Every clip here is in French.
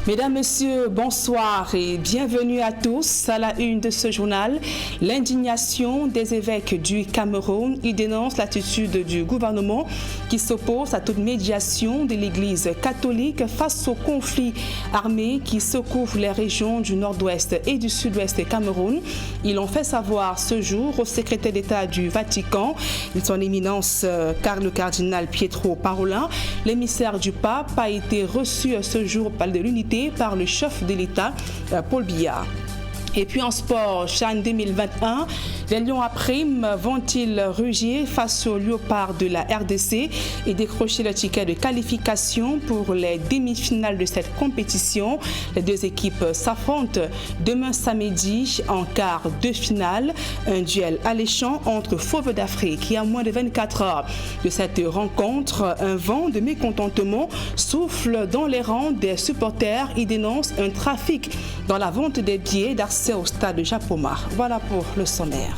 Mesdames, Messieurs, bonsoir et bienvenue à tous à la une de ce journal. L'indignation des évêques du Cameroun. Ils dénoncent l'attitude du gouvernement qui s'oppose à toute médiation de l'Église catholique face au conflit armé qui secoue les régions du nord-ouest et du sud-ouest Cameroun. Ils l'ont fait savoir ce jour au secrétaire d'État du Vatican, son éminence le cardinal Pietro Parolin. L'émissaire du pape a été reçu ce jour au Palais de l'Unité par le chef de l'État, Paul Biya. Et puis en sport, CHAN 2021, les Lions à prime vont-ils rugir face aux Léopards de la RDC et décrocher le ticket de qualification pour les demi-finales de cette compétition? Les deux équipes s'affrontent demain samedi en quart de finale. Un duel alléchant entre Fauves d'Afrique et à moins de 24 heures de cette rencontre, un vent de mécontentement souffle dans les rangs des supporters. Ils dénoncent un trafic dans la vente des billets d'accès au stade de Japoma. Voilà pour le sommaire.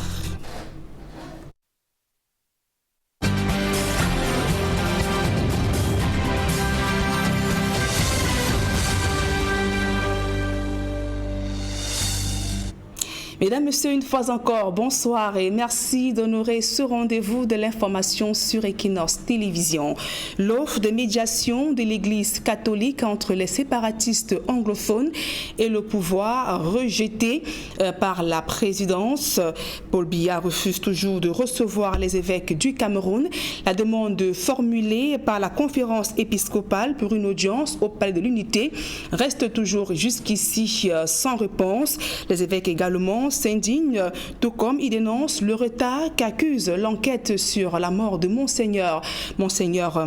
Mesdames, Messieurs, une fois encore, bonsoir et merci d'honorer ce rendez-vous de l'information sur Equinox Télévision. L'offre de médiation de l'Église catholique entre les séparatistes anglophones et le pouvoir rejetée par la présidence. Paul Biya refuse toujours de recevoir les évêques du Cameroun. La demande formulée par la conférence épiscopale pour une audience au Palais de l'Unité reste toujours jusqu'ici sans réponse. Les évêques également s'indigne, tout comme il dénonce le retard qu'accuse l'enquête sur la mort de Monseigneur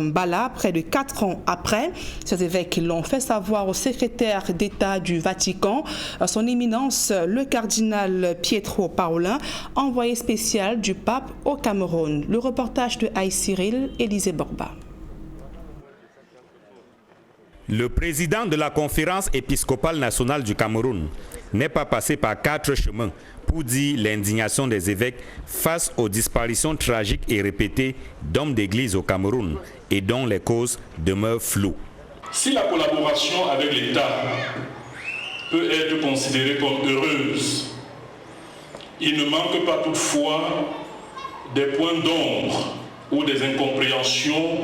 Mbala, près de 4 ans après. Ces évêques l'ont fait savoir au secrétaire d'État du Vatican, son éminence le cardinal Pietro Parolin, envoyé spécial du pape au Cameroun. Le reportage de Aïe Cyril, Élisée Borba. Le président de la conférence épiscopale nationale du Cameroun n'est pas passé par 4 chemins pour dire l'indignation des évêques face aux disparitions tragiques et répétées d'hommes d'église au Cameroun et dont les causes demeurent floues. Si la collaboration avec l'État peut être considérée comme heureuse, il ne manque pas toutefois des points d'ombre ou des incompréhensions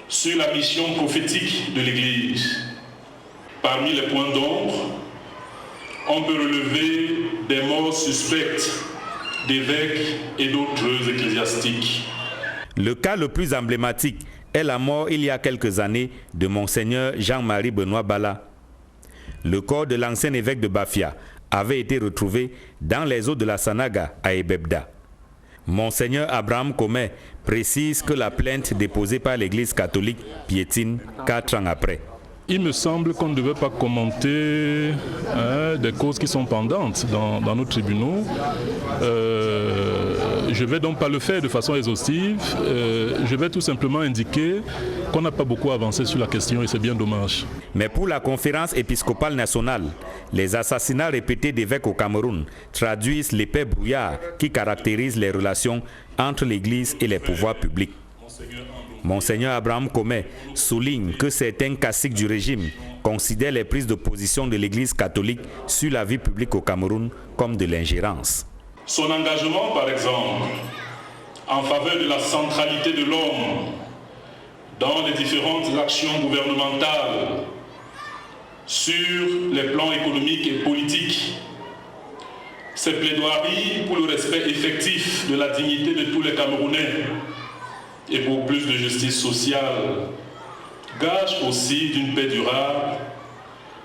sur la mission prophétique de l'Église. Parmi les points d'ombre, on peut relever des morts suspectes d'évêques et d'autres ecclésiastiques. Le cas le plus emblématique est la mort il y a quelques années de Monseigneur Jean-Marie Benoît Bala. Le corps de l'ancien évêque de Bafia avait été retrouvé dans les eaux de la Sanaga à Ebebda. Monseigneur Abraham Comé précise que la plainte déposée par l'Église catholique piétine 4 ans après. Il me semble qu'on ne devait pas commenter des causes qui sont pendantes dans nos tribunaux. Je ne vais donc pas le faire de façon exhaustive. Je vais tout simplement indiquer qu'on n'a pas beaucoup avancé sur la question et c'est bien dommage. Mais pour la conférence épiscopale nationale, les assassinats répétés d'évêques au Cameroun traduisent l'épais brouillard qui caractérise les relations entre l'Église et les pouvoirs publics. Monseigneur Abraham Comé souligne que certains caciques du régime considèrent les prises de position de l'Église catholique sur la vie publique au Cameroun comme de l'ingérence. Son engagement, par exemple, en faveur de la centralité de l'homme dans les différentes actions gouvernementales sur les plans économiques et politiques, ses plaidoiries pour le respect effectif de la dignité de tous les Camerounais et pour plus de justice sociale, gage aussi d'une paix durable,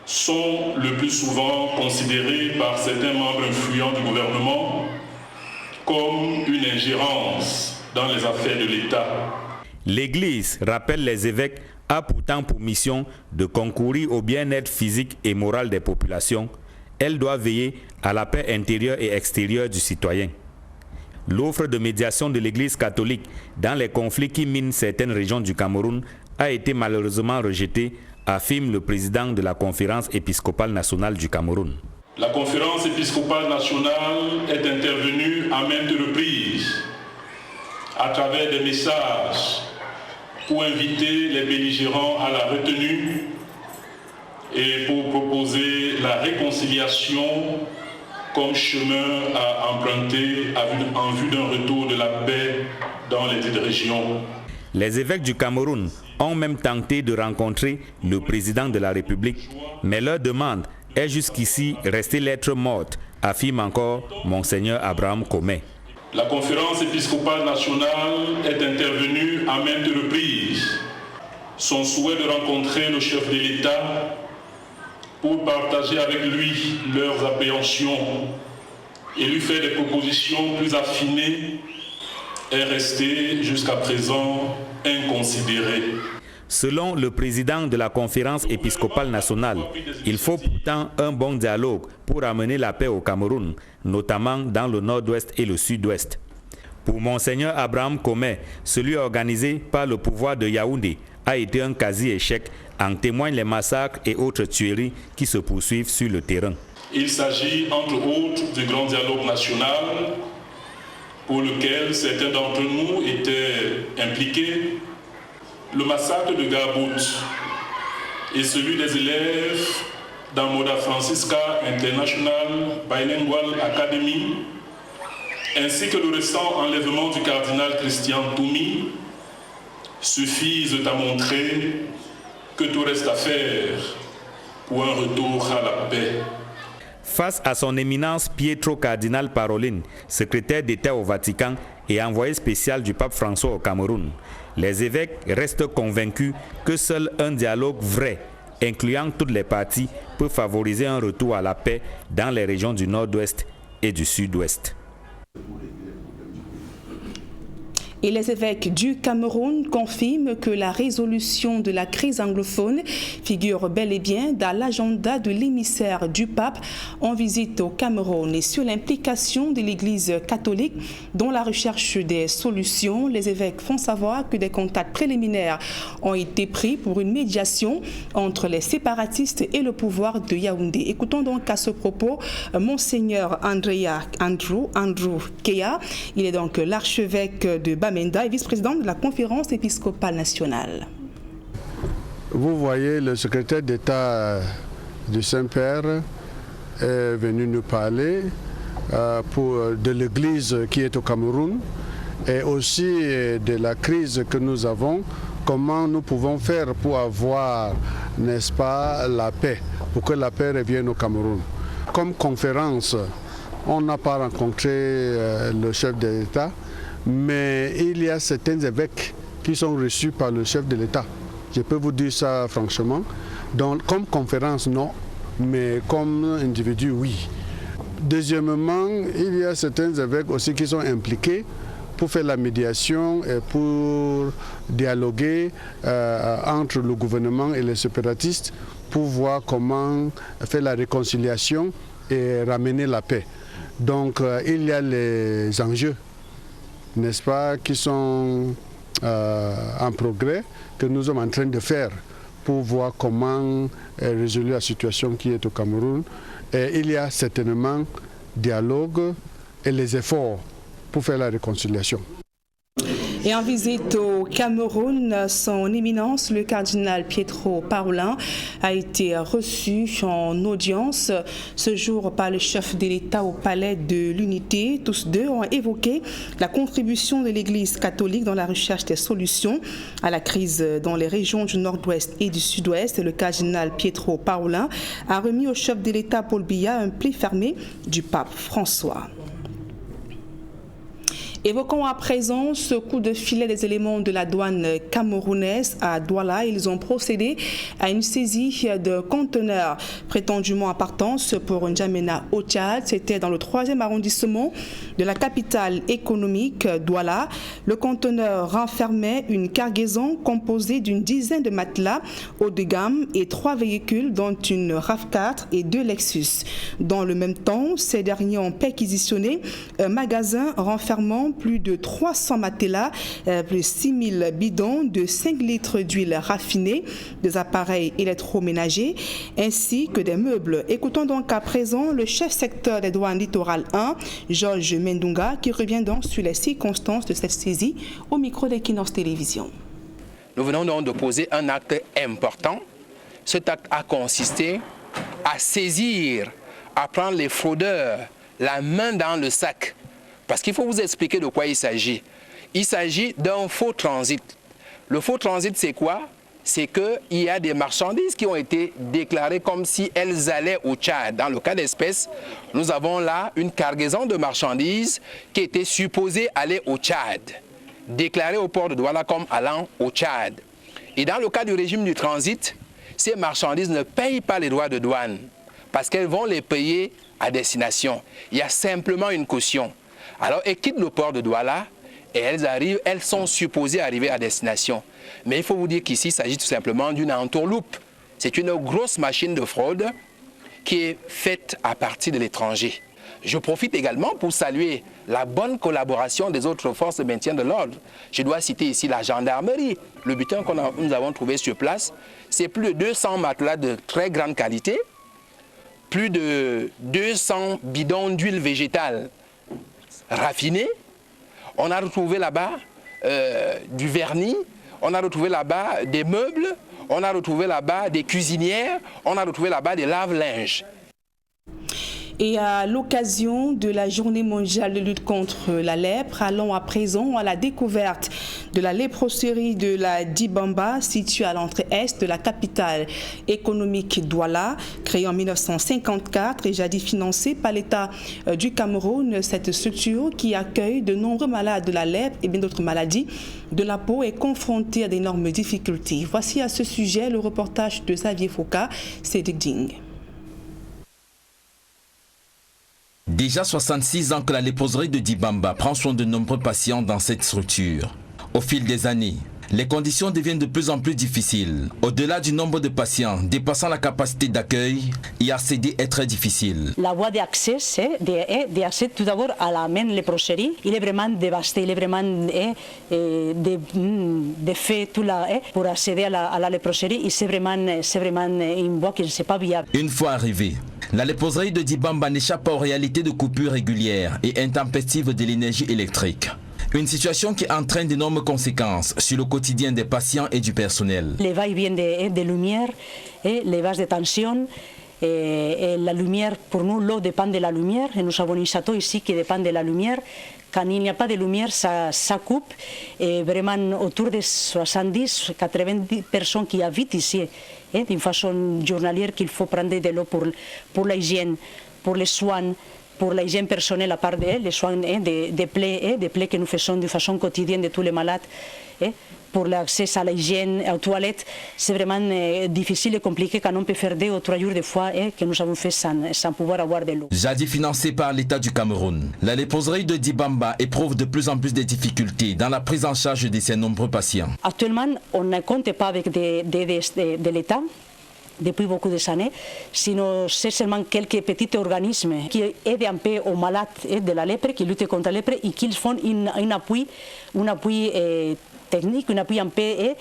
sont le plus souvent considérés par certains membres influents du gouvernement comme une ingérence dans les affaires de l'État. L'Église, rappelle les évêques, a pourtant pour mission de concourir au bien-être physique et moral des populations. Elle doit veiller à la paix intérieure et extérieure du citoyen. L'offre de médiation de l'Église catholique dans les conflits qui minent certaines régions du Cameroun a été malheureusement rejetée, affirme le président de la conférence épiscopale nationale du Cameroun. La conférence épiscopale nationale est intervenue à maintes reprises à travers des messages pour inviter les belligérants à la retenue et pour proposer la réconciliation comme chemin à emprunter en vue d'un retour de la paix dans les dites régions. Les évêques du Cameroun ont même tenté de rencontrer le président de la République, mais leur demande est jusqu'ici restée lettre morte, affirme encore Monseigneur Abraham Comé. La conférence épiscopale nationale est intervenue à maintes reprises. Son souhait de rencontrer le chef de l'État pour partager avec lui leurs appréhensions et lui faire des propositions plus affinées est resté jusqu'à présent inconsidéré. Selon le président de la conférence épiscopale nationale, il faut pourtant un bon dialogue pour amener la paix au Cameroun, notamment dans le nord-ouest et le sud-ouest. Pour Monseigneur Abraham Comé, celui organisé par le pouvoir de Yaoundé a été un quasi-échec, en témoignent les massacres et autres tueries qui se poursuivent sur le terrain. Il s'agit entre autres du grand dialogue national pour lequel certains d'entre nous étaient impliqués. Le massacre de Garbout et celui des élèves dans Moda Francisca International Bilingual Academy, ainsi que le récent enlèvement du cardinal Christian Toumi, suffisent à montrer que tout reste à faire pour un retour à la paix. Face à son éminence Pietro Cardinal Parolin, secrétaire d'État au Vatican et envoyé spécial du pape François au Cameroun, les évêques restent convaincus que seul un dialogue vrai, incluant toutes les parties, peut favoriser un retour à la paix dans les régions du nord-ouest et du sud-ouest. Et les évêques du Cameroun confirment que la résolution de la crise anglophone figure bel et bien dans l'agenda de l'émissaire du pape en visite au Cameroun. Et sur l'implication de l'Église catholique dans la recherche des solutions, les évêques font savoir que des contacts préliminaires ont été pris pour une médiation entre les séparatistes et le pouvoir de Yaoundé. Écoutons donc à ce propos Monseigneur Andrew Keya. Il est donc l'archevêque de Bamenda et vice-président de la conférence épiscopale nationale. Vous voyez, le secrétaire d'État du Saint-Père est venu nous parler de l'Église qui est au Cameroun et aussi de la crise que nous avons, comment nous pouvons faire pour avoir, n'est-ce pas, la paix, pour que la paix revienne au Cameroun. Comme conférence, on n'a pas rencontré le chef de l'État, mais il y a certains évêques qui sont reçus par le chef de l'État. Je peux vous dire ça franchement. Donc, comme conférence, non, mais comme individu, oui. Deuxièmement, il y a certains évêques aussi qui sont impliqués pour faire la médiation et pour dialoguer entre le gouvernement et les séparatistes pour voir comment faire la réconciliation et ramener la paix. Donc, il y a les enjeux, n'est-ce pas, qui sont en progrès, que nous sommes en train de faire pour voir comment résoudre la situation qui est au Cameroun. Et il y a certainement dialogue et les efforts pour faire la réconciliation. Et en visite au Cameroun, son éminence, le cardinal Pietro Parolin, a été reçu en audience ce jour par le chef de l'État au palais de l'Unité. Tous deux ont évoqué la contribution de l'Église catholique dans la recherche des solutions à la crise dans les régions du nord-ouest et du sud-ouest. Le cardinal Pietro Parolin a remis au chef de l'État Paul Biya un pli fermé du pape François. Évoquons à présent ce coup de filet des éléments de la douane camerounaise à Douala. Ils ont procédé à une saisie de conteneurs prétendument à partance pour N'Djamena au Tchad. C'était dans le 3e arrondissement de la capitale économique Douala. Le conteneur renfermait une cargaison composée d'une dizaine de matelas haut de gamme et 3 véhicules dont une RAV4 et 2 Lexus. Dans le même temps, ces derniers ont perquisitionné un magasin renfermant plus de 300 matelas, plus de 6000 bidons de 5 litres d'huile raffinée, des appareils électroménagers ainsi que des meubles. Écoutons donc à présent le chef secteur des douanes littoral 1, Georges Mendunga, qui revient donc sur les circonstances de cette saisie au micro d'Equinox Télévision. Nous venons donc de poser un acte important cet acte a consisté à saisir, à prendre les fraudeurs, la main dans le sac. Parce qu'il faut vous expliquer de quoi il s'agit. Il s'agit d'un faux transit. Le faux transit, c'est quoi? C'est qu'il y a des marchandises qui ont été déclarées comme si elles allaient au Tchad. Dans le cas d'espèce, nous avons là une cargaison de marchandises qui était supposée aller au Tchad, déclarée au port de Douala comme allant au Tchad. Et dans le cas du régime du transit, ces marchandises ne payent pas les droits de douane parce qu'elles vont les payer à destination. Il y a simplement une caution. Alors elles quittent le port de Douala et elles sont supposées arriver à destination. Mais il faut vous dire qu'ici, il s'agit tout simplement d'une entourloupe. C'est une grosse machine de fraude qui est faite à partir de l'étranger. Je profite également pour saluer la bonne collaboration des autres forces de maintien de l'ordre. Je dois citer ici la gendarmerie. Le butin que nous avons trouvé sur place, c'est plus de 200 matelas de très grande qualité, plus de 200 bidons d'huile végétale raffinée. On a retrouvé là-bas du vernis, on a retrouvé là-bas des meubles, on a retrouvé là-bas des cuisinières, on a retrouvé là-bas des lave-linges. Et à l'occasion de la journée mondiale de lutte contre la lèpre, allons à présent à la découverte de la léproserie de la Dibamba, située à l'entrée est de la capitale économique Douala. Créée en 1954 et jadis financée par l'État du Cameroun, cette structure qui accueille de nombreux malades de la lèpre et bien d'autres maladies de la peau est confrontée à d'énormes difficultés. Voici à ce sujet le reportage de Xavier Foucault, Cédric Ding. Déjà 66 ans que la léproserie de Dibamba prend soin de nombreux patients dans cette structure. Au fil des années, les conditions deviennent de plus en plus difficiles. Au-delà du nombre de patients dépassant la capacité d'accueil, y accéder est très difficile. La voie d'accès, c'est d'accès tout d'abord à la main léproserie. Il est vraiment dévasté, il est vraiment défait tout là pour accéder à la léproserie. C'est vraiment une voie qui n'est pas viable. Une fois arrivé, la léproserie de Dibamba n'échappe pas aux réalités de coupures régulières et intempestives de l'énergie électrique. Une situation qui entraîne d'énormes conséquences sur le quotidien des patients et du personnel. Les va-et-vient de lumière, les vagues de tension, et la lumière, pour nous, l'eau dépend de la lumière. Et nous avons un château ici qui dépend de la lumière. Quand il n'y a pas de lumière, ça coupe. Et vraiment, autour de 70-90 personnes qui habitent ici, d'une façon journalière, qu'il faut prendre de l'eau pour l'hygiène, pour les soins, pour l'hygiène personnelle, à part les soins des plaies que nous faisons de façon quotidienne de tous les malades. Pour l'accès à l'hygiène, aux toilettes, c'est vraiment difficile et compliqué quand on peut faire 2 ou 3 jours de fois que nous avons fait sans pouvoir avoir de l'eau. Jadis financée par l'État du Cameroun, la léproserie de Dibamba éprouve de plus en plus de difficultés dans la prise en charge de ses nombreux patients. Actuellement, on ne compte pas avec des de l'État depuis beaucoup d'années, sinon c'est seulement quelques petits organismes qui aident un peu aux malades de la lèpre, qui luttent contre la lèpre et qui font un appui technique, un appui un peu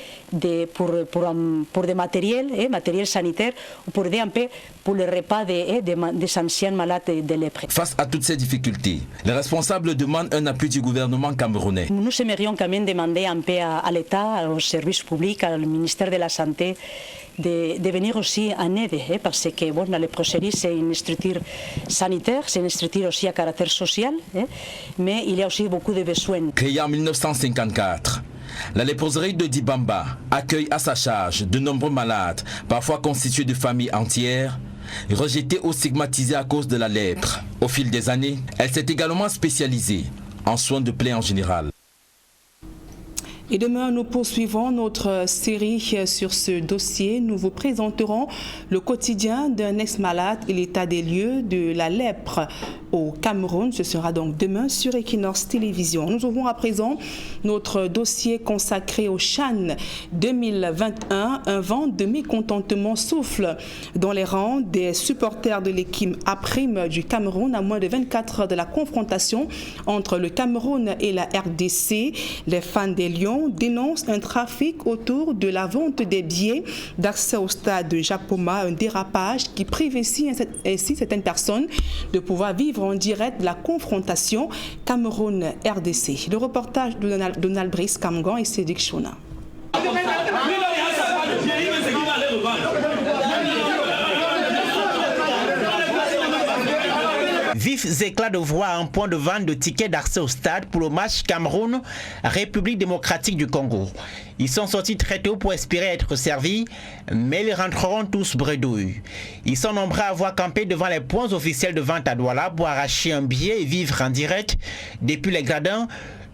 pour des matériels sanitaires, pour aider un peu pour le repas des anciens malades de lèpre. Face à toutes ces difficultés, les responsables demandent un appui du gouvernement camerounais. Nous aimerions quand même demander un peu à l'État, aux services publics, au ministère de la Santé, de venir aussi en aide, parce que la léproserie c'est une structure sanitaire, c'est une structure aussi à caractère social, mais il y a aussi beaucoup de besoins. Créée en 1954, la léproserie de Dibamba accueille à sa charge de nombreux malades, parfois constitués de familles entières, rejetés ou stigmatisés à cause de la lèpre. Au fil des années, elle s'est également spécialisée en soins de plaies en général. Et demain, nous poursuivons notre série sur ce dossier. Nous vous présenterons le quotidien d'un ex-malade et l'état des lieux de la lèpre au Cameroun. Ce sera donc demain sur Equinox Télévision. Nous ouvrons à présent notre dossier consacré au CHAN 2021. Un vent de mécontentement souffle dans les rangs des supporters de l'équipe A-Prime du Cameroun à moins de 24 heures de la confrontation entre le Cameroun et la RDC. Les fans des Lions dénonce un trafic autour de la vente des billets d'accès au stade de Japoma, un dérapage qui prive ainsi certaines personnes de pouvoir vivre en direct la confrontation Cameroun-RDC. Le reportage de Donald Brice Kamgan et Cédric Chona. Vifs éclats de voix à un point de vente de tickets d'accès au stade pour le match Cameroun-République démocratique du Congo. Ils sont sortis très tôt pour espérer être servis, mais ils rentreront tous bredouilles. Ils sont nombreux à avoir campé devant les points officiels de vente à Douala pour arracher un billet et vivre en direct depuis les gradins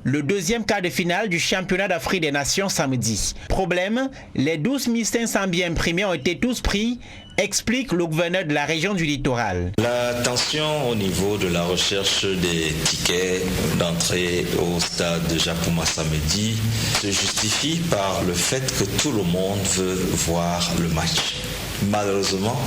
le deuxième quart de finale du championnat d'Afrique des Nations samedi. Problème, les 12 500 billets imprimés ont été tous pris, explique le gouverneur de la région du littoral. La tension au niveau de la recherche des tickets d'entrée au stade de Japoma samedi se justifie par le fait que tout le monde veut voir le match. Malheureusement,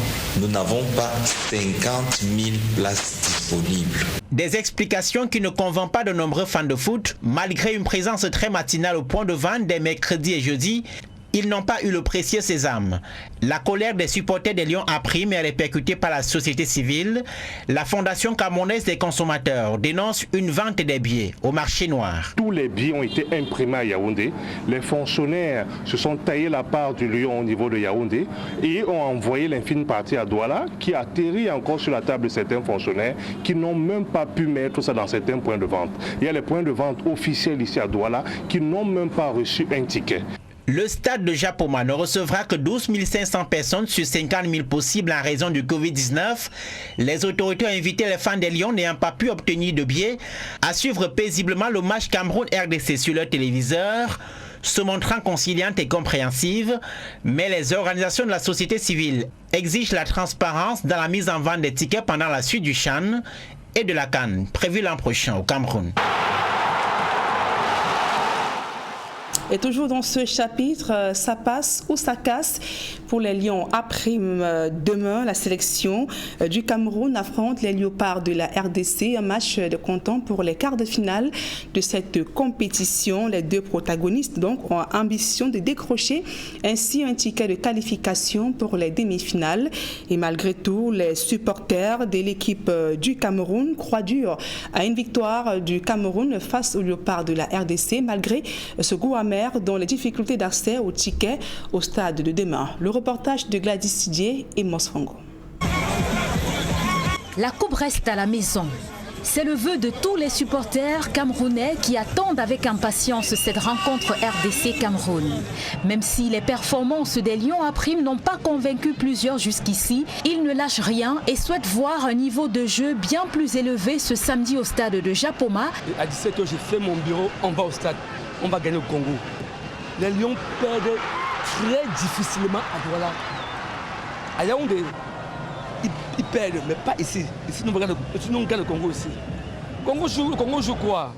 nous n'avons pas 50 000 places disponibles. Des explications qui ne convainquent pas de nombreux fans de foot, malgré une présence très matinale au point de vente des mercredis et jeudis. Ils n'ont pas eu le précieux sésame. La colère des supporters des Lions a pris mais répercutée par la société civile. La Fondation camerounaise des consommateurs dénonce une vente des billets au marché noir. Tous les billets ont été imprimés à Yaoundé. Les fonctionnaires se sont taillés la part du Lion au niveau de Yaoundé et ont envoyé l'infime partie à Douala qui atterrit encore sur la table de certains fonctionnaires qui n'ont même pas pu mettre ça dans certains points de vente. Il y a les points de vente officiels ici à Douala qui n'ont même pas reçu un ticket. Le stade de Japoma ne recevra que 12 500 personnes sur 50 000 possibles en raison du Covid-19. Les autorités ont invité les fans des Lions n'ayant pas pu obtenir de billets à suivre paisiblement le match Cameroun-RDC sur leur téléviseur, se montrant conciliante et compréhensive, mais les organisations de la société civile exigent la transparence dans la mise en vente des tickets pendant la suite du CHAN et de la CAN, prévue l'an prochain au Cameroun. Et toujours dans ce chapitre, ça passe ou ça casse pour les Lions. Après demain, la sélection du Cameroun affronte les Léopards de la RDC. Un match de comptant pour les quarts de finale de cette compétition. Les deux protagonistes donc ont ambition de décrocher ainsi un ticket de qualification pour les demi-finales. Et malgré tout, les supporters de l'équipe du Cameroun croient dur à une victoire du Cameroun face aux Léopards de la RDC, malgré ce goût amer dans les difficultés d'accès aux tickets au stade de demain. Le reportage de Gladys Sidier et Mosfongo. La coupe reste à la maison. C'est le vœu de tous les supporters camerounais qui attendent avec impatience cette rencontre RDC-Cameroun. Même si les performances des Lions à prime n'ont pas convaincu plusieurs jusqu'ici, ils ne lâchent rien et souhaitent voir un niveau de jeu bien plus élevé ce samedi au stade de Japoma. À 17h, j'ai fait mon bureau, on va au stade, on va gagner au Congo. Les Lions perdent très difficilement à Douala. À Yaoundé, ils perdent, mais pas ici. Ici, nous gagnons le Congo ici. Le Congo joue quoi?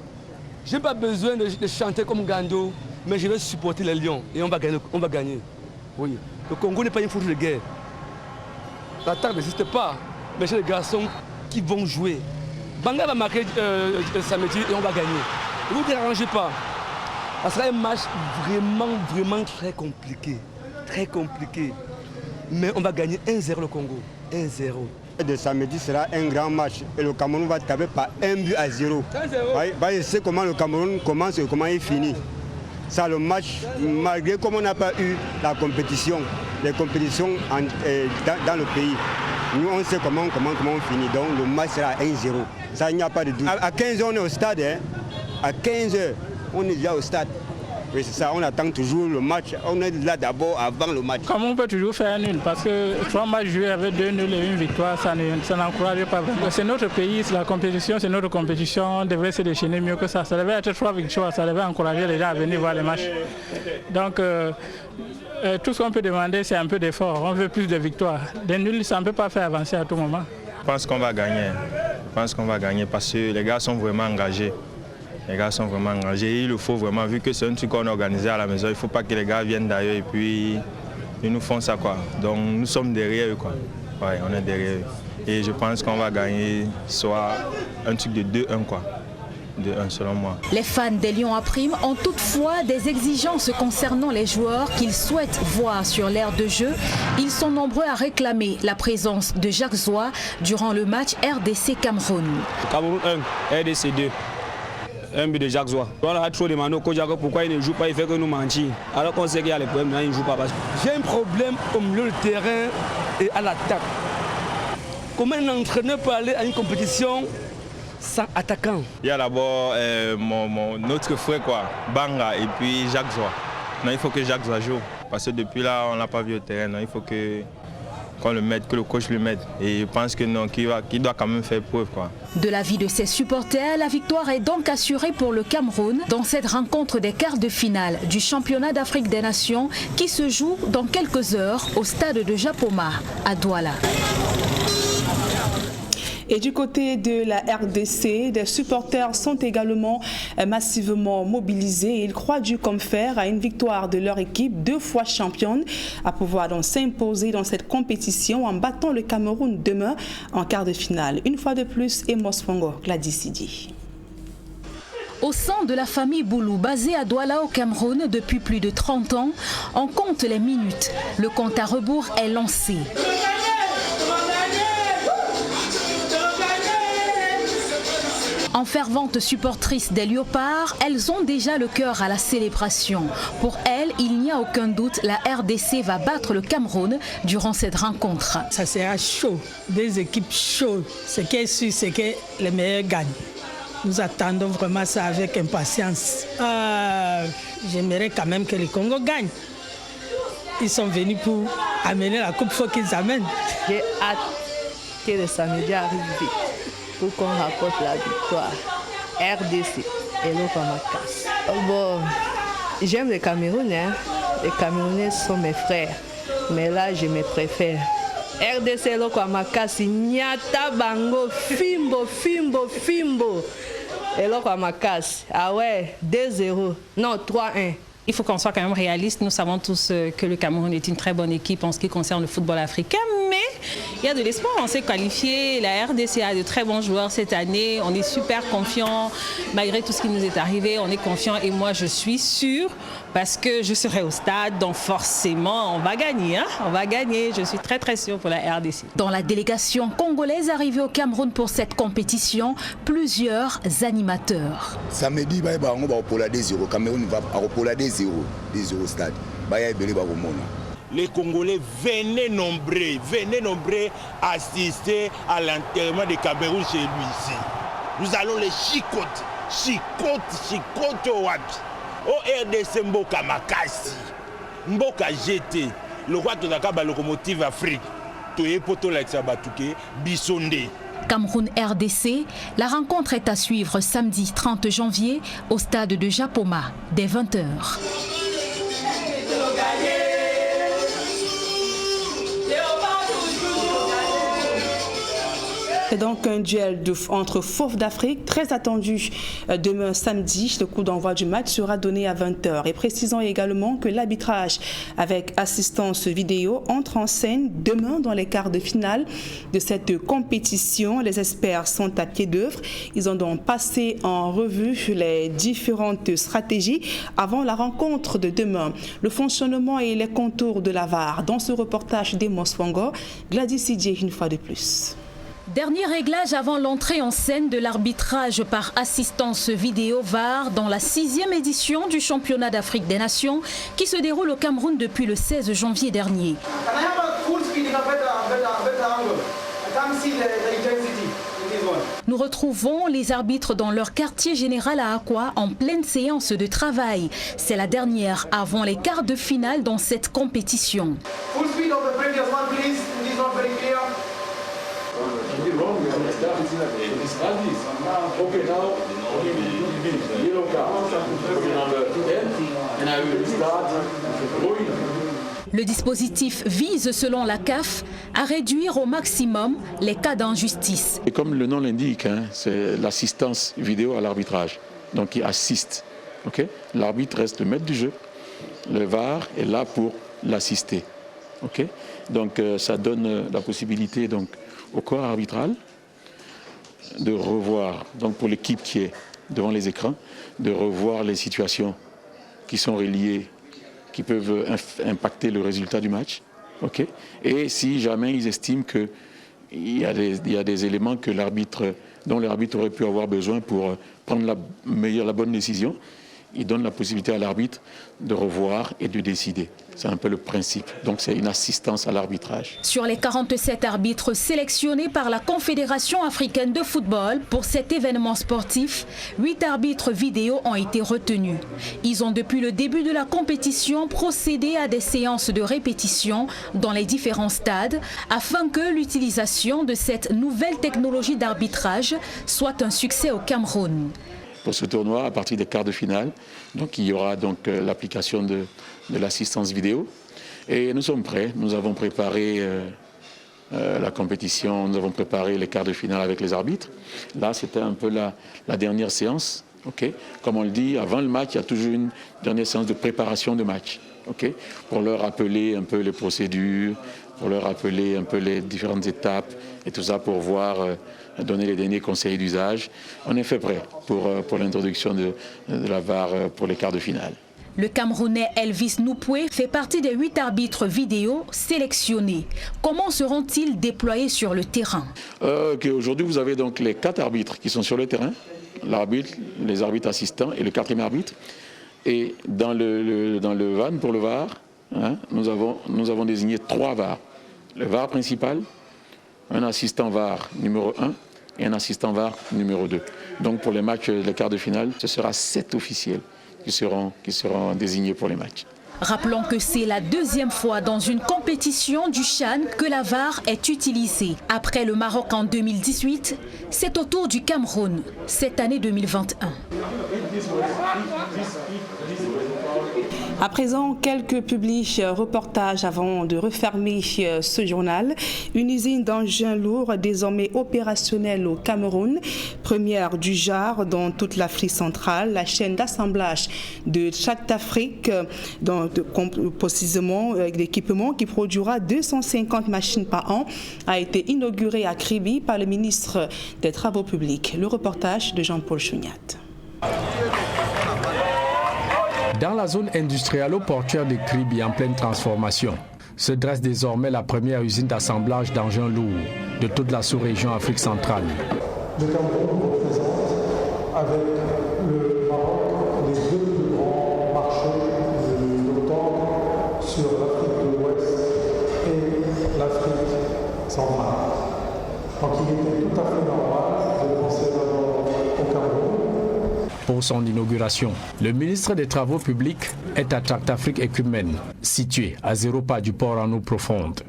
Je n'ai pas besoin de chanter comme Gando, mais je vais supporter les Lions et on va gagner. Oui. Le Congo n'est pas une foule de guerre. L'attaque n'existe pas, mais j'ai des garçons qui vont jouer. Banga va marquer samedi et on va gagner. Ne vous dérangez pas. Ça sera un match vraiment très compliqué. Très compliqué. Mais on va gagner 1-0 le Congo. 1-0. De samedi sera un grand match et le Cameroun va taper par 1-0. Je sais comment le Cameroun commence et comment il finit. Ça, le match, malgré comme on n'a pas eu la compétition, les compétitions dans le pays, nous on sait comment on finit. Donc le match sera 1-0. Ça, il n'y a pas de doute. À 15h, on est au stade. Hein. À 15h, on est déjà au stade. Oui, c'est ça, on attend toujours le match. On est là d'abord avant le match. Comme on peut toujours faire nul, parce que 3 matchs joués avec 2 nuls et 1 victoire, ça n'encourage pas vraiment. C'est notre pays, c'est la compétition, c'est notre compétition. On devrait se déchaîner mieux que ça. Ça devait être 3 victoires, ça devait encourager les gens à venir voir les matchs. Donc, tout ce qu'on peut demander, c'est un peu d'effort. On veut plus de victoires. Des nuls, ça ne peut pas faire avancer à tout moment. Je pense qu'on va gagner. Je pense qu'on va gagner parce que les gars sont vraiment engagés. Les gars sont vraiment engagés. Il le faut vraiment, vu que c'est un truc qu'on a organisé à la maison, il ne faut pas que les gars viennent d'ailleurs et puis ils nous font ça, quoi. Donc nous sommes derrière eux, quoi. Ouais, on est derrière eux. Et je pense qu'on va gagner soit un truc de 2-1, quoi. 2-1 selon moi. Les fans des Lions à prime ont toutefois des exigences concernant les joueurs qu'ils souhaitent voir sur l'aire de jeu. Ils sont nombreux à réclamer la présence de Jacques Zoua durant le match RDC-Cameroun. Cameroun 1, RDC 2. Un but de Jacques Zoua. On a trop demandé au coach pourquoi il ne joue pas, il fait que nous mentir. Alors qu'on sait qu'il y a les problèmes, là, il ne joue pas. J'ai un problème au milieu du terrain et à l'attaque. Comment un entraîneur peut aller à une compétition sans attaquant? Il y a d'abord notre frère, quoi, Banga, et puis Jacques Zoa. Non, il faut que Jacques Zoa joue. Parce que depuis là, on ne l'a pas vu au terrain. Non, il faut qu'on le mette, que le coach le mette. Et je pense que non, qu'il doit quand même faire preuve, quoi. De l'avis de ses supporters, la victoire est donc assurée pour le Cameroun dans cette rencontre des quarts de finale du championnat d'Afrique des Nations qui se joue dans quelques heures au stade de Japoma à Douala. Et du côté de la RDC, des supporters sont également massivement mobilisés. Ils croient dur comme fer à une victoire de leur équipe, 2 fois championne, à pouvoir donc s'imposer dans cette compétition en battant le Cameroun demain en quart de finale. Une fois de plus, Emos Fongo, Gladys Sidi. Au sein de la famille Boulou, basée à Douala au Cameroun depuis plus de 30 ans, on compte les minutes. Le compte à rebours est lancé. En ferventes supportrices des Léopards, elles ont déjà le cœur à la célébration. Pour elles, il n'y a aucun doute, la RDC va battre le Cameroun durant cette rencontre. Ça sera chaud, des équipes chaudes. Ce qui est sûr, c'est que les meilleurs gagnent. Nous attendons vraiment ça avec impatience. J'aimerais quand même que le Congo gagne. Ils sont venus pour amener la coupe, il faut qu'ils amènent. J'ai hâte que le samedi arrive vite pour qu'on rapporte la victoire. RDC et l'autre à ma casse. Bon, j'aime le Cameroun, hein. Les Camerounais sont mes frères, mais là je me préfère. RDC et l'autre à ma casse, Nyata Bango, Fimbo, Fimbo, Fimbo. Et l'autre à ma casse, ah ouais, 2-0, non 3-1. Il faut qu'on soit quand même réaliste. Nous savons tous que le Cameroun est une très bonne équipe en ce qui concerne le football africain, mais il y a de l'espoir. On s'est qualifié. La RDC a de très bons joueurs cette année. On est super confiants. Malgré tout ce qui nous est arrivé, on est confiants. Et moi, je suis sûre, parce que je serai au stade, donc forcément, on va gagner. Hein? On va gagner. Je suis très, très sûre pour la RDC. Dans la délégation congolaise arrivée au Cameroun pour cette compétition, plusieurs animateurs. Samedi, on va pour la 2-0. Cameroun va pour la 2-0 au stade. Les Congolais venaient nombreux assister à l'enterrement de Cameroun chez lui ici. Nous allons les chicote au Wapi. Au RDC Mboka Makasi, Mboka GT, le roi de la locomotive Afrique, Toye Poto Laxabatuke, Bissonde. Cameroun RDC, la rencontre est à suivre samedi 30 janvier au stade de Japoma, dès 20h. C'est donc un duel entre Fauves d'Afrique, très attendu demain samedi. Le coup d'envoi du match sera donné à 20h. Et précisons également que l'arbitrage avec assistance vidéo entre en scène demain dans les quarts de finale de cette compétition. Les experts sont à pied d'œuvre. Ils ont donc passé en revue les différentes stratégies avant la rencontre de demain. Le fonctionnement et les contours de la VAR. Dans ce reportage d'Emos Fongo, Gladys Sidier une fois de plus. Dernier réglage avant l'entrée en scène de l'arbitrage par assistance vidéo VAR dans la 6e édition du championnat d'Afrique des Nations qui se déroule au Cameroun depuis le 16 janvier dernier. Nous retrouvons les arbitres dans leur quartier général à Akwa en pleine séance de travail. C'est la dernière avant les quarts de finale dans cette compétition. Le dispositif vise, selon la CAF, à réduire au maximum les cas d'injustice. Et comme le nom l'indique, c'est l'assistance vidéo à l'arbitrage, donc il assiste. Okay? L'arbitre reste le maître du jeu, le VAR est là pour l'assister. Okay? Donc ça donne la possibilité donc, au corps arbitral de revoir, donc pour l'équipe qui est devant les écrans, de revoir les situations qui sont reliées, qui peuvent impacter le résultat du match. Okay? Et si jamais ils estiment qu'il y a des éléments dont l'arbitre aurait pu avoir besoin pour prendre la bonne décision, il donne la possibilité à l'arbitre de revoir et de décider. C'est un peu le principe. Donc c'est une assistance à l'arbitrage. Sur les 47 arbitres sélectionnés par la Confédération africaine de football pour cet événement sportif, 8 arbitres vidéo ont été retenus. Ils ont depuis le début de la compétition procédé à des séances de répétition dans les différents stades afin que l'utilisation de cette nouvelle technologie d'arbitrage soit un succès au Cameroun. Pour ce tournoi, à partir des quarts de finale, donc il y aura donc l'application de l'assistance vidéo. Et nous sommes prêts. Nous avons préparé la compétition, nous avons préparé les quarts de finale avec les arbitres. Là, c'était un peu la dernière séance. Okay. Comme on le dit, avant le match, il y a toujours une dernière séance de préparation de match. Okay. Pour leur rappeler un peu les procédures, pour leur rappeler un peu les différentes étapes et tout ça pour voir, donner les derniers conseils d'usage. On est fait prêt pour l'introduction de la VAR pour les quarts de finale. Le Camerounais Elvis Noupoué fait partie des 8 arbitres vidéo sélectionnés. Comment seront-ils déployés sur le terrain? Aujourd'hui, vous avez donc les 4 arbitres qui sont sur le terrain, l'arbitre, les arbitres assistants et le 4e arbitre. Et dans le van pour le VAR, hein, nous avons désigné 3 VAR. Le VAR principal, un assistant VAR numéro 1 et un assistant VAR numéro 2. Donc pour les matchs, les quarts de finale, ce sera 7 officiels qui seront désignés pour les matchs. Rappelons que c'est la 2e fois dans une compétition du CHAN que la VAR est utilisée. Après le Maroc en 2018, c'est au tour du Cameroun cette année 2021. À présent, quelques publics reportages avant de refermer ce journal. Une usine d'engins lourds désormais opérationnelle au Cameroun, première du genre dans toute l'Afrique centrale. La chaîne d'assemblage de Tractafrique, précisément l'équipement qui produira 250 machines par an, a été inaugurée à Kribi par le ministre des Travaux publics. Le reportage de Jean-Paul Chouniat. Dans la zone industrialo-portuaire de Kribi en pleine transformation, se dresse désormais la première usine d'assemblage d'engins lourds de toute la sous-région Afrique centrale. Le Cameroun représente avec le Maroc les 2 plus grands marchés d'autant sur l'Afrique de l'Ouest et l'Afrique centrale. Donc il était tout à fait normal de penser d'abord au Cameroun. Pour son inauguration, le ministre des Travaux publics est à Tractafrique Equipment, situé à 0 pas du port en eau profonde.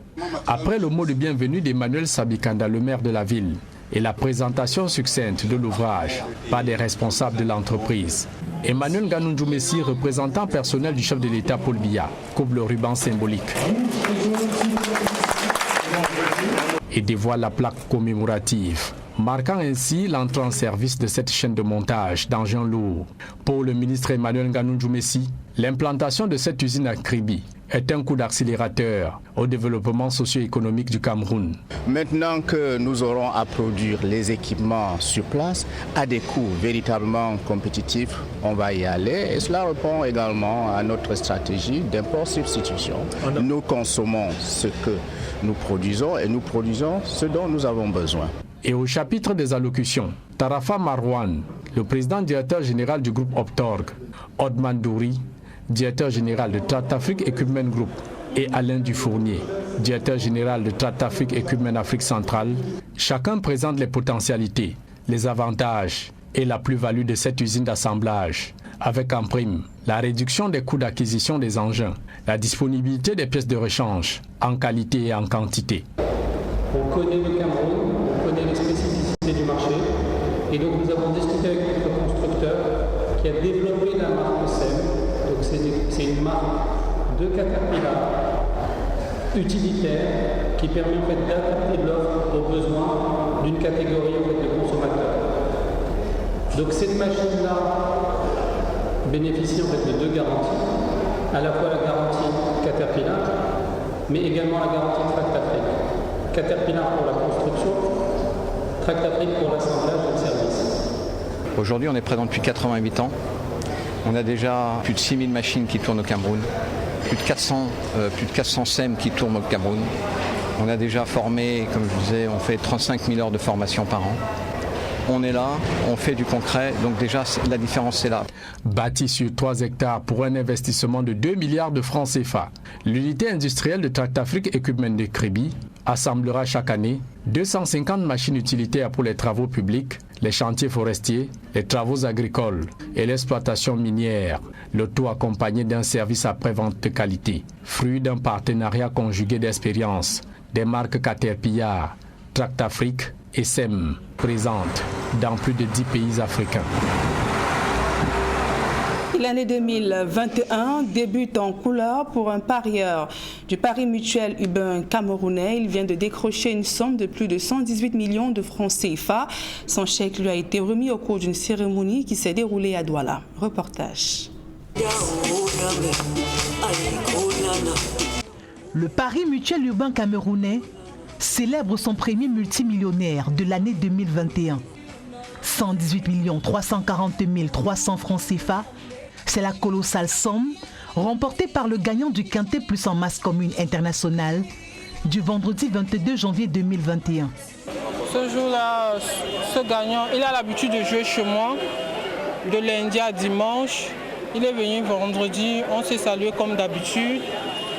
Après le mot de bienvenue d'Emmanuel Sabikanda, le maire de la ville, et la présentation succincte de l'ouvrage par des responsables de l'entreprise, Emmanuel Ganunjoumessi, représentant personnel du chef de l'État Paul Biya, coupe le ruban symbolique et dévoile la plaque commémorative, marquant ainsi l'entrée en service de cette chaîne de montage d'engins lourds. Pour le ministre Emmanuel Ganunjoumessi, l'implantation de cette usine à Kribi est un coup d'accélérateur au développement socio-économique du Cameroun. Maintenant que nous aurons à produire les équipements sur place à des coûts véritablement compétitifs, on va y aller et cela répond également à notre stratégie d'import-substitution. Nous consommons ce que nous produisons et nous produisons ce dont nous avons besoin. Et au chapitre des allocutions, Tarafa Marwan, le président directeur général du groupe Optorg, Odman Douri, directeur général de Tractafrique Equipment Group, et Alain Dufournier, directeur général de Tractafrique Equipment Afrique centrale, chacun présente les potentialités, les avantages et la plus-value de cette usine d'assemblage, avec en prime la réduction des coûts d'acquisition des engins, la disponibilité des pièces de rechange en qualité et en quantité. On connaît le Cameroun, on connaît les spécificités du marché, et donc nous avons discuté avec notre constructeur qui a développé la marque SEM. Donc c'est une marque de Caterpillar utilitaire qui permet en fait d'adapter l'offre aux besoins d'une catégorie en fait, de consommateurs. Donc cette machine-là bénéficie en fait de 2 garanties, à la fois la garantie Caterpillar, mais également la garantie Tractafrique. Caterpillar pour la construction, Tractafrique pour l'assemblage et le service. Aujourd'hui, on est présent depuis 88 ans. On a déjà plus de 6000 machines qui tournent au Cameroun, plus de 400 SEM qui tournent au Cameroun. On a déjà formé, comme je disais, on fait 35 000 heures de formation par an. on est là, on fait du concret, donc déjà la différence c'est là. Bâti sur 3 hectares pour un investissement de 2 milliards de francs CFA, l'unité industrielle de Tractafrique Equipment de Kribi assemblera chaque année 250 machines utilitaires pour les travaux publics, les chantiers forestiers, les travaux agricoles et l'exploitation minière, le tout accompagné d'un service après-vente de qualité, fruit d'un partenariat conjugué d'expérience des marques Caterpillar, Tractafrique et SEM, présentes dans plus de 10 pays africains. L'année 2021 débute en couleur pour un parieur du Pari Mutuel urbain camerounais. Il vient de décrocher une somme de plus de 118 millions de francs CFA. Son chèque lui a été remis au cours d'une cérémonie qui s'est déroulée à Douala. Reportage. Le Pari Mutuel urbain camerounais célèbre son premier multimillionnaire de l'année 2021. 118 340 300 francs CFA, c'est la colossale somme remportée par le gagnant du Quintet Plus en masse commune internationale du vendredi 22 janvier 2021. Ce jour-là, ce gagnant, il a l'habitude de jouer chez moi de lundi à dimanche. Il est venu vendredi, on s'est salué comme d'habitude.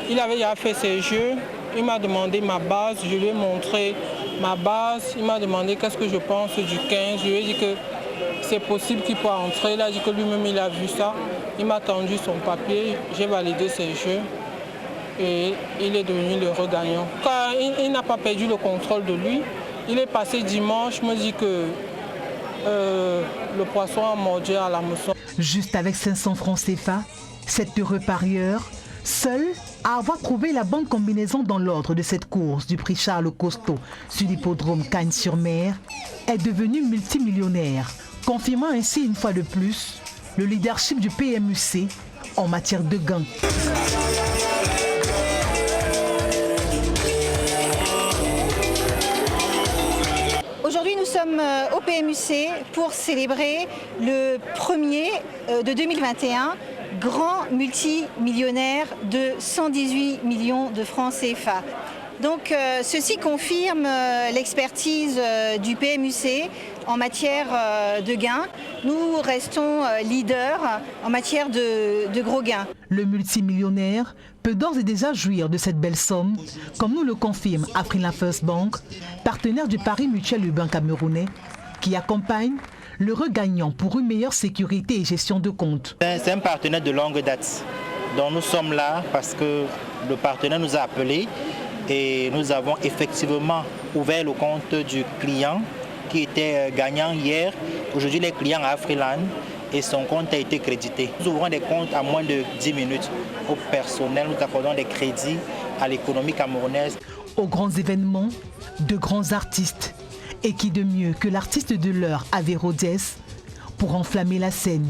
Il avait déjà fait ses jeux. Il m'a demandé ma base, je lui ai montré ma base. Il m'a demandé qu'est-ce que je pense du 15. Je lui ai dit que c'est possible qu'il puisse entrer. Il a dit que lui-même il a vu ça. Il m'a tendu son papier, j'ai validé ses jeux et il est devenu le regagnant. Quand il n'a pas perdu le contrôle de lui, il est passé dimanche, me dit que le poisson a mordu à la mousson. Juste avec 500 francs CFA, cet heureux parieur, seul à avoir trouvé la bonne combinaison dans l'ordre de cette course du prix Charles Costeau sur l'hippodrome Cagnes-sur-Mer, est devenu multimillionnaire, confirmant ainsi une fois de plus le leadership du PMUC en matière de gains. Aujourd'hui, nous sommes au PMUC pour célébrer le premier de 2021 grand multimillionnaire de 118 millions de francs CFA. Donc ceci confirme l'expertise du PMUC en matière de gains. Nous restons leaders en matière de gros gains. Le multimillionnaire peut d'ores et déjà jouir de cette belle somme, comme nous le confirme Afrila First Bank, partenaire du Pari Mutuel urbain camerounais, qui accompagne le regagnant pour une meilleure sécurité et gestion de compte. C'est un partenaire de longue date. Donc nous sommes là parce que le partenaire nous a appelés et nous avons effectivement ouvert le compte du client qui était gagnant hier. Aujourd'hui, il est client à Afriland et son compte a été crédité. Nous ouvrons des comptes à moins de 10 minutes au personnel. Nous accordons des crédits à l'économie camerounaise. Aux grands événements, de grands artistes. Et qui de mieux que l'artiste de l'heure, Avéro Diès, pour enflammer la scène.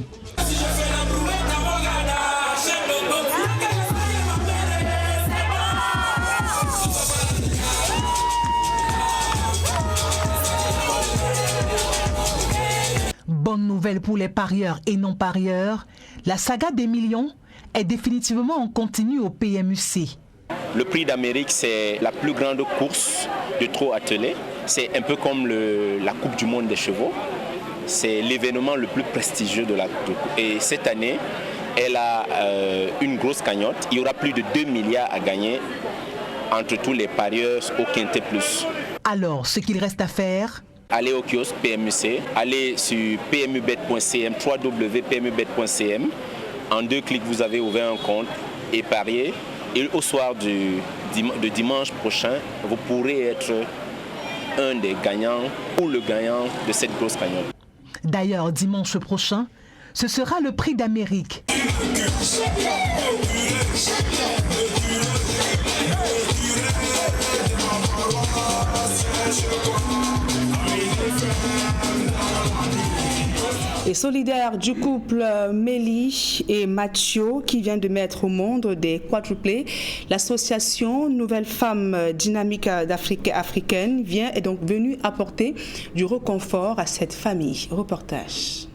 Bonne nouvelle pour les parieurs et non parieurs, la saga des millions est définitivement en continu au PMUC. Le prix d'Amérique, c'est la plus grande course de trot attelé. C'est un peu comme la Coupe du monde des chevaux. C'est l'événement le plus prestigieux de la Coupe. Et cette année, elle a une grosse cagnotte. Il y aura plus de 2 milliards à gagner entre tous les parieurs au Quintet Plus. Alors, ce qu'il reste à faire? Allez au kiosque PMUC, allez sur pmubet.cm, www.pmubet.cm. En 2 clics, vous avez ouvert un compte et parier. Et au soir de dimanche prochain, vous pourrez être un des gagnants ou le gagnant de cette grosse cagnotte. D'ailleurs, dimanche prochain, ce sera le prix d'Amérique. Et solidaire du couple Mélie et Mathieu qui vient de mettre au monde des quadruplés, l'association Nouvelle Femme Dynamique d'Afrique africaine est donc venue apporter du réconfort à cette famille. Reportage.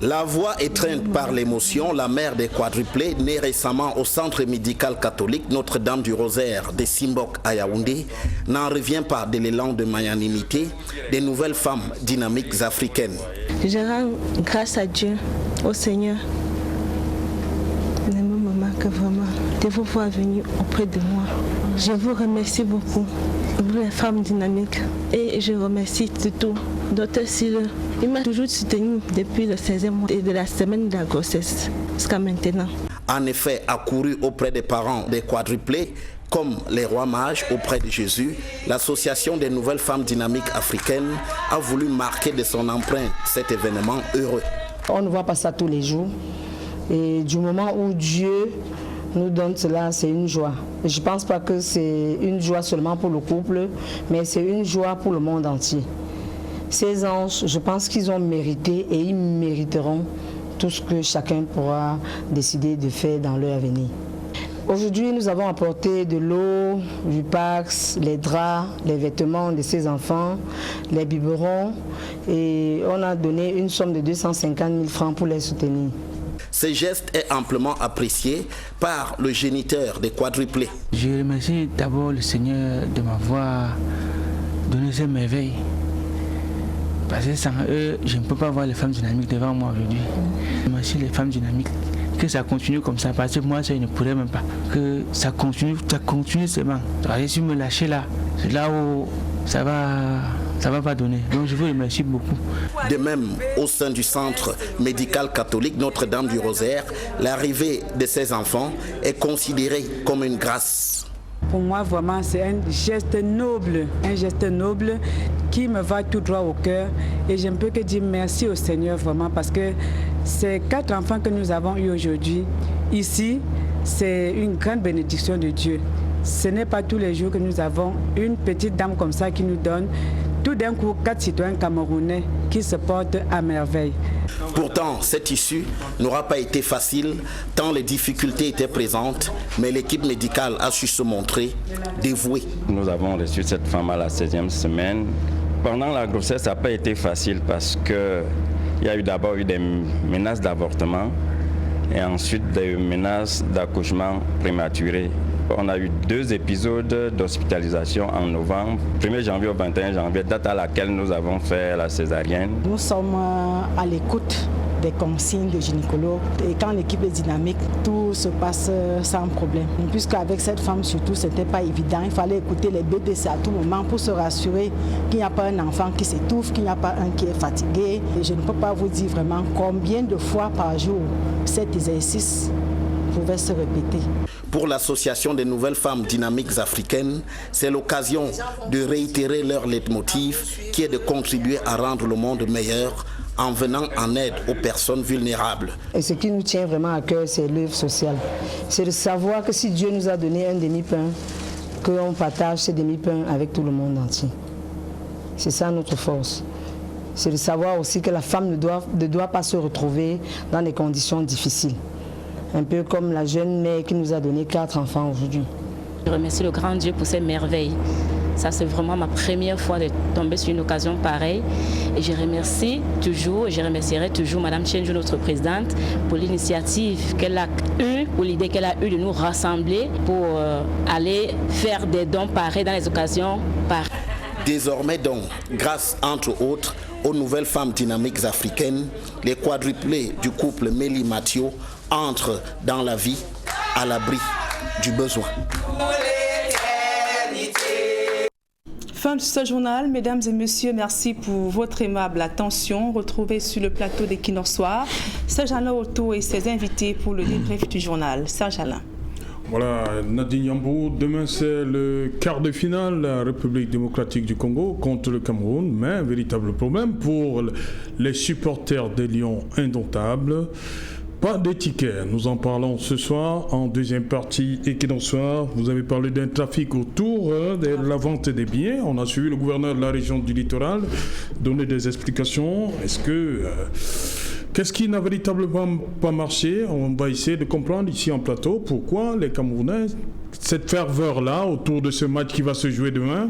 La voix étreinte par l'émotion, la mère des quadruplés, née récemment au centre médical catholique Notre-Dame du Rosaire de Simbok à Yaoundé, n'en revient pas de l'élan de magnanimité des nouvelles femmes dynamiques africaines. Je rends grâce à Dieu, au Seigneur, ne me manque vraiment de vous voir venir auprès de moi. Je vous remercie beaucoup, vous les femmes dynamiques, et je remercie surtout Dr Sile. Il m'a toujours soutenu depuis le 16e mois et de la semaine de la grossesse jusqu'à maintenant. En effet, accouru auprès des parents des quadruplés, comme les rois mages auprès de Jésus, l'association des nouvelles femmes dynamiques africaines a voulu marquer de son empreinte cet événement heureux. On ne voit pas ça tous les jours. Et du moment où Dieu nous donne cela, c'est une joie. Je ne pense pas que c'est une joie seulement pour le couple, mais c'est une joie pour le monde entier. Ces anges, je pense qu'ils ont mérité et ils mériteront tout ce que chacun pourra décider de faire dans leur avenir. Aujourd'hui, nous avons apporté de l'eau, du Pax, les draps, les vêtements de ces enfants, les biberons, et on a donné une somme de 250 000 francs pour les soutenir. Ce geste est amplement apprécié par le géniteur des quadruplés. Je remercie d'abord le Seigneur de m'avoir donné ces merveilles. Parce que sans eux, je ne peux pas voir les femmes dynamiques devant moi aujourd'hui. Je remercie les femmes dynamiques. Que ça continue comme ça, parce que moi, je ne pourrais même pas. Que ça continue seulement. Si vous me lâchez là, c'est là où ça va pas donner. Donc je vous remercie beaucoup. De même, au sein du centre médical catholique Notre-Dame du Rosaire, l'arrivée de ces enfants est considérée comme une grâce. Pour moi, vraiment, c'est un geste noble qui me va tout droit au cœur. Et je ne peux que dire merci au Seigneur, vraiment, parce que ces 4 enfants que nous avons eus aujourd'hui, ici, c'est une grande bénédiction de Dieu. Ce n'est pas tous les jours que nous avons une petite dame comme ça qui nous donne tout d'un coup 4 citoyens camerounais qui se portent à merveille. Pourtant, cette issue n'aura pas été facile tant les difficultés étaient présentes, mais l'équipe médicale a su se montrer dévouée. Nous avons reçu cette femme à la 16e semaine. Pendant la grossesse, ça n'a pas été facile parce qu'il y a d'abord eu des menaces d'avortement et ensuite des menaces d'accouchement prématuré. On a eu 2 épisodes d'hospitalisation en novembre, 1er janvier au 21 janvier, date à laquelle nous avons fait la césarienne. Nous sommes à l'écoute des consignes de gynécologue et quand l'équipe est dynamique, tout se passe sans problème. Puisqu'avec cette femme surtout, ce n'était pas évident. Il fallait écouter les BDC à tout moment pour se rassurer qu'il n'y a pas un enfant qui s'étouffe, qu'il n'y a pas un qui est fatigué. Et je ne peux pas vous dire vraiment combien de fois par jour cet exercice pouvait se répéter. Pour l'association des nouvelles femmes dynamiques africaines, c'est l'occasion de réitérer leur leitmotiv qui est de contribuer à rendre le monde meilleur en venant en aide aux personnes vulnérables. Et ce qui nous tient vraiment à cœur, c'est l'œuvre sociale. C'est de savoir que si Dieu nous a donné un demi-pain, qu'on partage ce demi-pain avec tout le monde entier. C'est ça notre force. C'est de savoir aussi que la femme ne doit pas se retrouver dans des conditions difficiles. Un peu comme la jeune mère qui nous a donné 4 enfants aujourd'hui. Je remercie le grand Dieu pour ces merveilles. Ça, c'est vraiment ma première fois de tomber sur une occasion pareille. Et je remercie toujours, et je remercierai toujours Mme Tchenjou, notre présidente, pour l'initiative qu'elle a eue, pour l'idée qu'elle a eue de nous rassembler pour aller faire des dons pareils dans les occasions pareilles. Désormais donc, grâce entre autres aux nouvelles femmes dynamiques africaines, les quadruplés du couple Mélie-Mathieu entrent dans la vie à l'abri du besoin. Fin de ce journal, mesdames et messieurs, merci pour votre aimable attention. Retrouvez sur le plateau d'Equinox Soir Serge Alain Otto et ses invités pour le débrief du journal. Serge Alain. Voilà, Nadine Yambou, demain c'est le quart de finale, la République démocratique du Congo contre le Cameroun, mais un véritable problème pour les supporters des Lions indomptables. Pas de tickets, nous en parlons ce soir en deuxième partie Equinox Soir. Vous avez parlé d'un trafic autour de la vente des billets. On a suivi le gouverneur de la région du littoral donner des explications. Qu'est-ce qui n'a véritablement pas marché? On va essayer de comprendre ici en plateau pourquoi les Camerounais, cette ferveur-là autour de ce match qui va se jouer demain.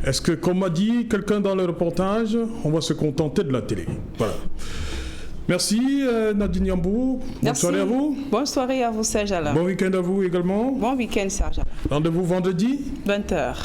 Est-ce que, comme a dit quelqu'un dans le reportage, on va se contenter de la télé? Voilà. Merci Nadine Yambou. Bonne soirée à vous. Bonne soirée à vous, Serge Alain. Bon week-end à vous également. Bon week-end, Serge Alain. Rendez-vous vendredi 20h.